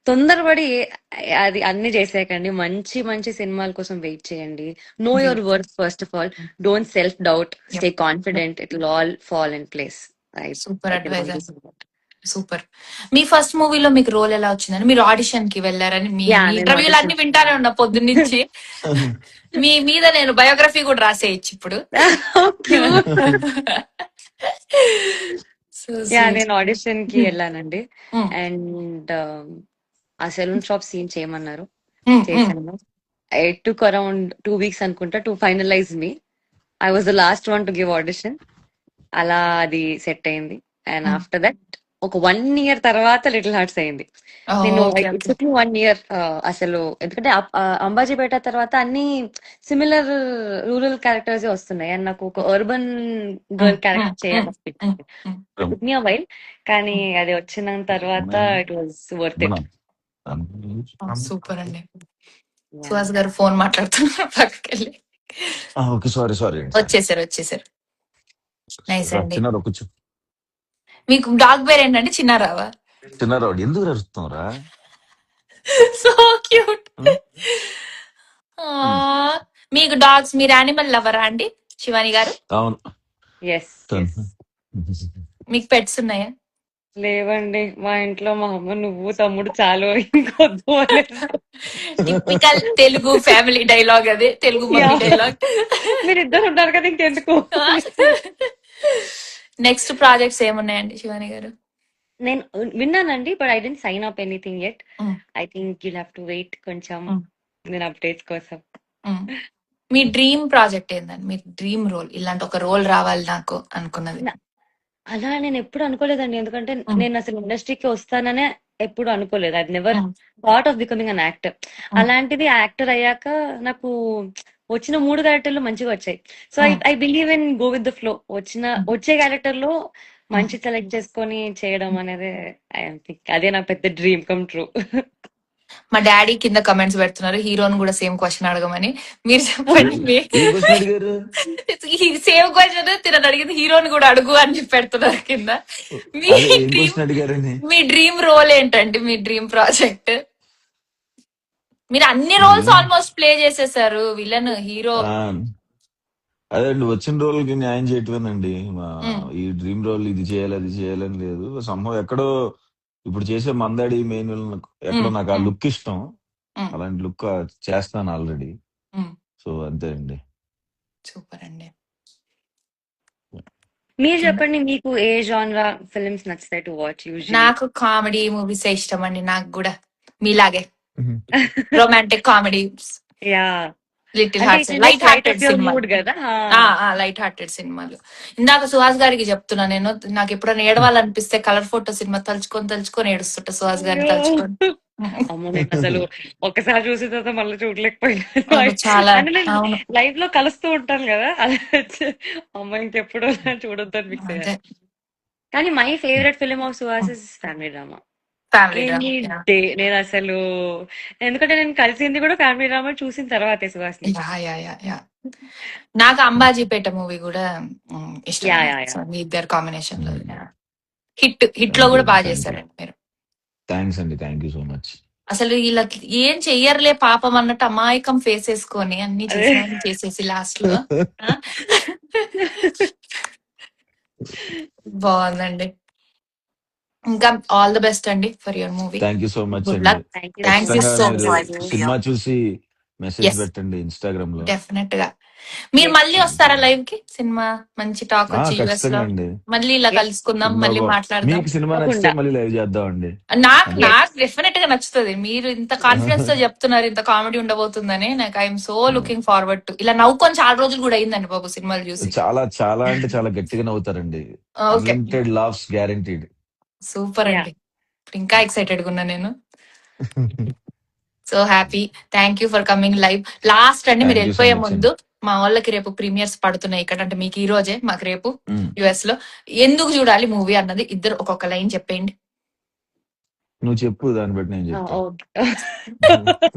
తొందరపడి అది అన్ని చేసేయకండి. మంచి మంచి సినిమాల కోసం వెయిట్ చేయండి. Know your worth first of all. Don't self doubt. Stay confident. It will all fall in place. Super adviser. Super. మీ ఫస్ట్ మూవీలో మీకు రోల్ ఎలా వచ్చిందని, మీరు ఆడిషన్ కి వెళ్ళారని మీ ఇంటర్వ్యూలు అన్ని వింటానే ఉన్నా పొద్దున్నుంచి. మీ మీద నేను బయోగ్రఫీ కూడా రాసేయచ్చు ఇప్పుడు. నేను ఆడిషన్ కి వెళ్ళానండి. అండ్ ఆ సెలూన్ షాప్ సీన్ చేయమన్నారు, చేశాను. ఇట్ టుక్ అరౌండ్ 2 weeks అనుకుంటా to finalize me. I was the last one to give audition. అలా అది సెట్ అయింది. అండ్ ఆఫ్టర్ దట్ ఒక 1 year తర్వాత లిటిల్ హార్ట్స్ అయింది. నేను 1 year అసలు, ఎందుకంటే అంబాజీపేట తర్వాత అన్ని సిమిలర్ రూరల్ క్యారెక్టర్స్ వస్తున్నాయి అండ్ నాకు ఒక అర్బన్ గర్ల్ క్యారెక్టర్ చేయాలనిపించింది వైల్. కానీ అది వచ్చిన తర్వాత it was worth it. Super అండి. సుహాస్ గారు ఫోన్ మాట్లాడుతున్నారు పక్కకెళ్ళి. వచ్చేసారు. నైస్ అండి. మీకు డాగ్ పేరు ఏంటండి? చిన్నారావా? చిన్నారావు. ఎందుకు అరుస్తున్నారా? So cute. మీకు డాగ్స్, మీరు యానిమల్ లవరా అండి శివాని గారు? అవును. మీకు పెట్స్ ఉన్నాయా? లేవండి. మా ఇంట్లో మా అమ్మ నువ్వు తమ్ముడు చాలు ఇంకొద్దు అని. టిపికల్ తెలుగు ఫ్యామిలీ డైలాగ్ అదే, తెలుగు మమ్మీ డైలాగ్. మీరు ఇద్దరు ఉంటారు కదా, ఇంకెందుకు. నెక్స్ట్ ప్రాజెక్ట్స్ ఏమున్నాయండి శివాని గారు? నేను విన్నానండి, but I didn't sign up anything yet. I think you'll have to wait కొంచెం నేను అప్డేట్స్ కోసం. మీ డ్రీమ్ ప్రాజెక్ట్ ఏందండి? మీ డ్రీమ్ రోల్, ఇలాంటి ఒక రోల్ రావాలి నాకు అనుకున్నది? అలా నేను ఎప్పుడు అనుకోలేదండి, ఎందుకంటే నేను అసలు ఇండస్ట్రీకి వస్తాననే ఎప్పుడు అనుకోలేదు. I never thought of becoming an actor. అలాంటిది యాక్టర్ అయ్యాక నాకు వచ్చిన 3 క్యారెక్టర్లు మంచిగా వచ్చాయి. So I believe in go with the flow. వచ్చే క్యారెక్టర్ లో మంచి సెలెక్ట్ చేసుకొని చేయడం అనేది అదే నా పెద్ద డ్రీమ్ కమ్ ట్రూ. మా డాడీ కింద కమెంట్స్ పెడుతున్నారు హీరోని కూడా సేమ్ క్వశ్చన్ అడగమని. మీరు చెప్పండి. సేమ్ క్వశ్చన్ తినని అడిగింది, హీరోని కూడా అడుగు అని చెప్పి పెడుతున్నారు కింద. మీ డ్రీమ్ రోల్ ఏంటండి? మీ డ్రీమ్ ప్రాజెక్ట్? మీరు అన్ని రోల్స్ ఆల్మోస్ట్ ప్లే చేసేసారు, విలన్, హీరో. అదే వచ్చిన రోల్ కి న్యాయం చేయటమేనండి. ఈ డ్రీమ్ రోల్ ఇది చేయాలి అది చేయాలని లేదు. సంభవం ఎక్కడో ఇప్పుడు చేసే మందాడి మెయిన్ ఎక్కడో నాకు ఆ లుక్ ఇష్టం. అలాంటి లుక్ చేస్తాను ఆల్రెడీ. సో అంతే అండి. సూపర్ అండి. మీరు చెప్పండి, మీకు ఏ జానరా ఫిల్మ్స్ నచ్చుతాయి టు వాచ్? నాకు కామెడీ మూవీస్ ఇష్టం అండి. నాకు కూడా మీలాగే romantic comedies, little hearts, light hearted సినిమాలు. లైట్ హార్టెడ్ సినిమాలు. ఇందాక సుహాస్ గారికి చెప్తున్నా, నేను నాకు ఎప్పుడైనా ఏడవాలనిపిస్తే కలర్ ఫోటో సినిమా తలుచుకొని ఏడుస్తుంటా సుహాస్ గారిని తలుచుకొని. అసలు ఒకసారి చూసిన తర్వాత మళ్ళీ చూడలేకపోయినా. చాలా లైఫ్ లో కలుస్తూ ఉంటాను కదా, అలా అమ్మ ఇంకెప్పుడు చూడొద్దు అని ఫిక్స్ అయ్యాను. కానీ my favourite film of Suhas is family drama. నేను అసలు, ఎందుకంటే నేను కలిసింది కూడా ఫ్యామిలీ డ్రామా చూసిన తర్వాతే సుహాస్. నాకు అంబాజీపేట మూవీ కూడా ఇష్టం. మీ ఇద్దరు కాంబినేషన్ లో హిట్ లో కూడా బాగా చేశారండి మీరు. థ్యాంక్స్ అండి, థ్యాంక్ యూ సో మచ్. అసలు ఇలా ఏం చెయ్యర్లే పాపం అన్నట్టు అమాయకం ఫేస్ వేసుకొని అన్ని చేసేసి లాస్ట్ లో బాగుందండి. ఇంకా ఆల్ ది బెస్ట్ అండి for your movie. Thank you so much. Thanks you so much. Cinema చూసి మెసేజ్ పెట్టండి ఇన్స్టాగ్రామ్ లో. డెఫినెట్ గా. మీరు మళ్ళీ వస్తారా లైవ్ కి? సినిమా మంచి టాక్ వచ్చి యూఎస్ లో మళ్ళీ ఇలా కలుసుకుందాం, మళ్ళీ మాట్లాడదాం. సినిమా నచ్చితే మళ్ళీ లైవ్ చేద్దాం అండి. నాకు డెఫినెట్ గా నచ్చుతుంది. మీరు ఇంత కాన్ఫిడెన్స్ తో చెప్తున్నారు, ఇంత కామెడీ ఉండబోతుందని. నాకు I'm so looking forward to. ఇలా నవ్వుకొని చాలా రోజులు కూడా అయిందండి బాబు సినిమాలు చూసి. చాలా చాలా అంటే చాలా గట్టిగా నవ్వుతారండి. Unlimited laughs guaranteed. సూపర్ అండి. ఇంకా ఎక్సైటెడ్ గా ఉన్నా నేను. So happy. Thank you for coming live. Last అండి, మీరు వెళ్ళిపోయే ముందు మా వాళ్ళకి రేపు ప్రీమియర్స్ పడుతున్నాయి ఇక్కడ, అంటే మీకు ఈ రోజే, మాకు రేపు యుఎస్ లో. ఎందుకు చూడాలి మూవీ అన్నది ఇద్దరు ఒక్కొక్క లైన్ చెప్పేయండి. నువ్వు చెప్పు, దాన్ని బట్టి నేను చెప్తా.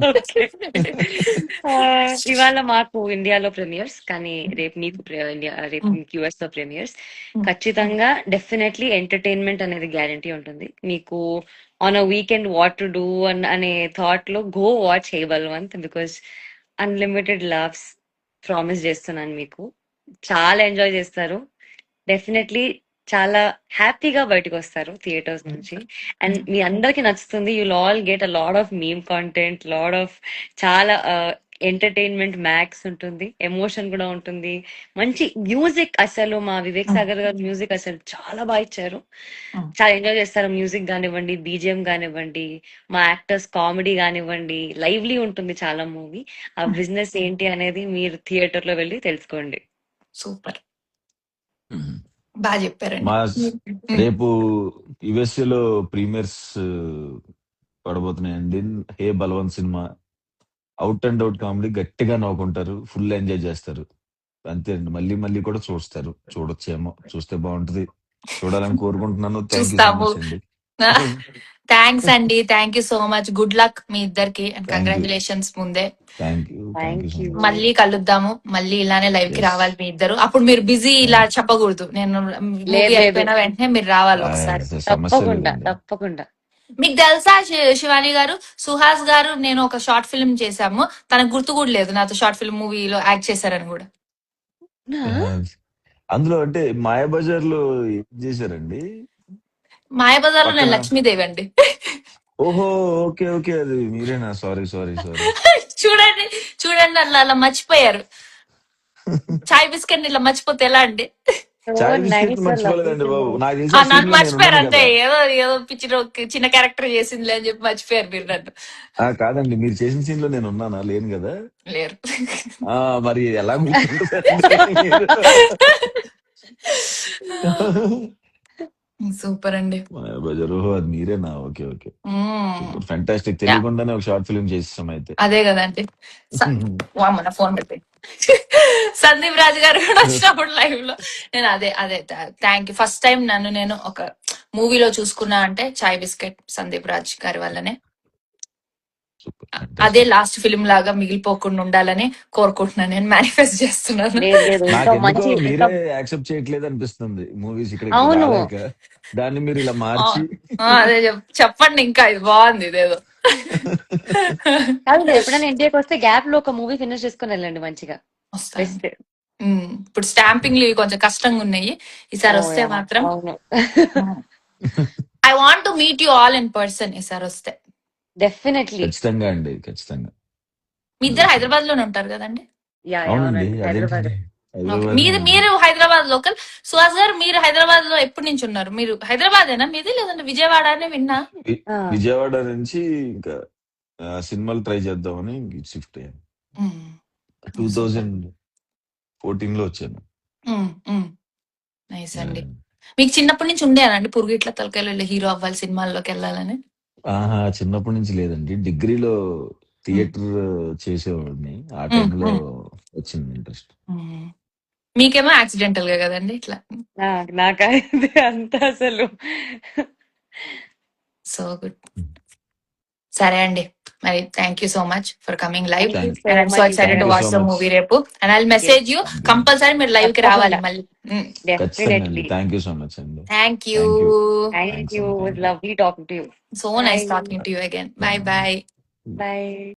ఓకే. ఇవాళ మాకు ఇండియాలో ప్రీమియర్స్, కానీ రేపు మీకు రేపు మీకు యుఎస్ లో ప్రీమియర్స్. ఖచ్చితంగా డెఫినెట్లీ ఎంటర్టైన్మెంట్ అనేది గ్యారంటీ ఉంటుంది మీకు. On a weekend what to do అనే థాట్ లో go watch hey Balwant, because unlimited loves promise చేస్తున్నాను మీకు. చాలా ఎంజాయ్ చేస్తారు డెఫినెట్లీ. చాలా హ్యాపీగా బయటకు వస్తారు థియేటర్స్ నుంచి. అండ్ మీ అందరికి నచ్చుతుంది. You'll all get a lot of meme content, lot of చాలా ఎంటర్టైన్మెంట్ మ్యాక్స్ ఉంటుంది, ఎమోషన్ కూడా ఉంటుంది, మంచి మ్యూజిక్. అసలు మా వివేక్ సాగర్ గారు మ్యూజిక్ అసలు చాలా బాగా ఇచ్చారు. చాలా ఎంజాయ్ చేస్తారు. మ్యూజిక్ కానివ్వండి, బీజిఎం కానివ్వండి, మా యాక్టర్స్ కామెడీ కానివ్వండి, లైవ్లీ ఉంటుంది చాలా మూవీ. ఆ బిజినెస్ ఏంటి అనేది మీరు థియేటర్ లో వెళ్ళి తెలుసుకోండి. సూపర్, బాగా చెప్పారండి. మా రేపు యుఎస్ఏ లో ప్రీమియర్స్ పడబోతున్నాయండి. హే బలవంత్ సినిమా అవుట్ అండ్ అవుట్ కామెడీ, గట్టిగా నవ్వుకుంటారు, ఫుల్ ఎంజాయ్ చేస్తారు. అంతే అండి. మళ్ళీ మళ్ళీ కూడా చూడొచ్చేమో, చూస్తే బాగుంటది, చూడాలని కోరుకుంటున్నాను. థ్యాంక్ యూ సో చూస్తాము. మచ్ అండి. థ్యాంక్స్ అండి, thank you so much. Good luck మీ ఇద్దరికి అండ్ Thank you. కంగ్రాచులేషన్స్ ముందే. Thank you so Thank you. Much. మళ్ళీ కలుద్దాము, మళ్ళీ ఇలానే లైవ్ కి Yes. రావాలి మీ ఇద్దరు. అప్పుడు మీరు బిజీ ఇలా చెప్పకూడదు. నేను మూవీ లేదు. అయిపోయిన వెంటనే మీరు రావాలి ఒకసారి. సమస్య తప్పకుండా లేదండి. తప్పకుండా. మీకు తెలుసా శివాని గారు, సుహాస్ గారు నేను ఒక షార్ట్ ఫిల్మ్ చేశాము, తనకు గుర్తు కూడా లేదు నాతో షార్ట్ ఫిల్మ్ మూవీలో యాక్ట్ చేశారని కూడా. అందులో అంటే మాయాబజార్ లో ఏం చేశారండి? మాయాబజార్ లో నేను పక్కన- లక్ష్మీదేవి అండి. ఓహో, ఓకే ఓకే, అది మీరేనా? Sorry sorry sorry. చూడండి చూడండి, అలా మర్చిపోయారు. చాయ్ బిస్కెట్ ఇట్లా మర్చిపోతే ఎలా అండి? చాయ్ బిస్కెట్ మర్చిపోలేదండి బాబు. నాకు తెలిసిన నన్ను scene లో నేను మర్చిపోయారు ఉన్నాను అంతే. కదా. ఏదో పిచ్చి చిన్న క్యారెక్టర్ చేసిందిలే అని చెప్పి మర్చిపోయారు మీరు నన్ను. కాదండి, మీరు చేసిన సీన్ లో నేను ఉన్నానా? లేను కదా. లేరు. మరి ఎలా గుర్తుంటుందండి మీరు? సూపర్ అండి. మాయాబజార్, ఓహో అది మీరేనా? ఓకే ఓకే, మ్మ్. ఫ్యాంటాస్టిక్. తెలియకుండానే ఒక షార్ట్ ఫిల్మ్ చేసేసాం అయితే. అదే కదండి. మన ఫోన్ పెట్టి సందీప్ రాజు గారు కూడా వచ్చినప్పుడు లైవ్ లో నేను అదే థ్యాంక్ యూ. ఫస్ట్ టైం నేను ఒక మూవీలో చూసుకున్నా అంటే చాయ్ బిస్కెట్ సందీప్ రాజ్ గారి వల్లనే. Super, అదే fantastic. లాస్ట్ ఫిల్మ్ లాగా మిగిలిపోకుండా ఉండాలని కోరుకుంటున్నాను, నేను మేనిఫెస్ట్ చేస్తున్నాను. నాకెందుకో మీరే యాక్సెప్ట్ చేయట్లేదు అనిపిస్తుంది మూవీస్ ఇక్కడ అవును. రాలేక. దాన్ని మీరు ఇలా మార్చి అదే చెప్పండి, ఇంకా ఇది బాగుంది ఇదేదో. కాదు, ఎప్పుడైనా ఇండియాకి వస్తే గ్యాప్ లో ఒక మూవీ ఫినిష్ చేసుకుని వెళ్ళండి మంచిగా. వస్తాయి. Best. ఇప్పుడు స్టాంపింగ్లు ఇవి కొంచెం కష్టంగా ఉన్నాయి. ఈసారి వస్తే మాత్రం అవును. I want to meet you all in person ఈసారి వస్తే. డెఫినెట్లీ. ఖచ్చితంగా అండి, ఖచ్చితంగా. మీ ఇద్దరు హైదరాబాద్ లోనే ఉంటారు కదండి? అవునండి, హైదరాబాద్. అదేంటండి మీరు హైదరాబాద్ లోకల్. సుహాస్ గారు మీరు హైదరాబాద్ లో ఎప్పటి నుంచి ఉన్నారు? మీరు హైదరాబాదేనా మీది, లేదంటే విజయవాడ అని విన్నా? విజయవాడ నుంచి ఇంకా సినిమాలు ట్రై చేద్దామని షిఫ్ట్ అయ్యాను. 2014 లో వచ్చాను. నైస్ అండి. మీకు చిన్నప్పటి నుంచి ఉండేనండి పురుగిట్ల తలకాయలు హీరో అవ్వాలి, సినిమాల్లోకి వెళ్ళాలని? చిన్నప్పటి నుంచి లేదండి. డిగ్రీలో థియేటర్ చేసేవాడిని. ఆ టైంలో వచ్చింది ఇంట్రెస్ట్. మీకేమో యాక్సిడెంటల్ గా కదండి ఇట్లా. నాకైతే అంత అసలు. So good. సరే అండి, మరి thank you so much for coming live. Thank you so and I'm so much. Excited to Thank you watch so the much. Movie రేపు. And I will message you compulsory, మీరు live కి రావాలి మళ్ళీ. ఖచ్చితంగా అండి. Definitely. Thank you so much అండి. Thank you. Thank you. It was lovely talking to you. So nice talking to you again. Bye bye. Bye.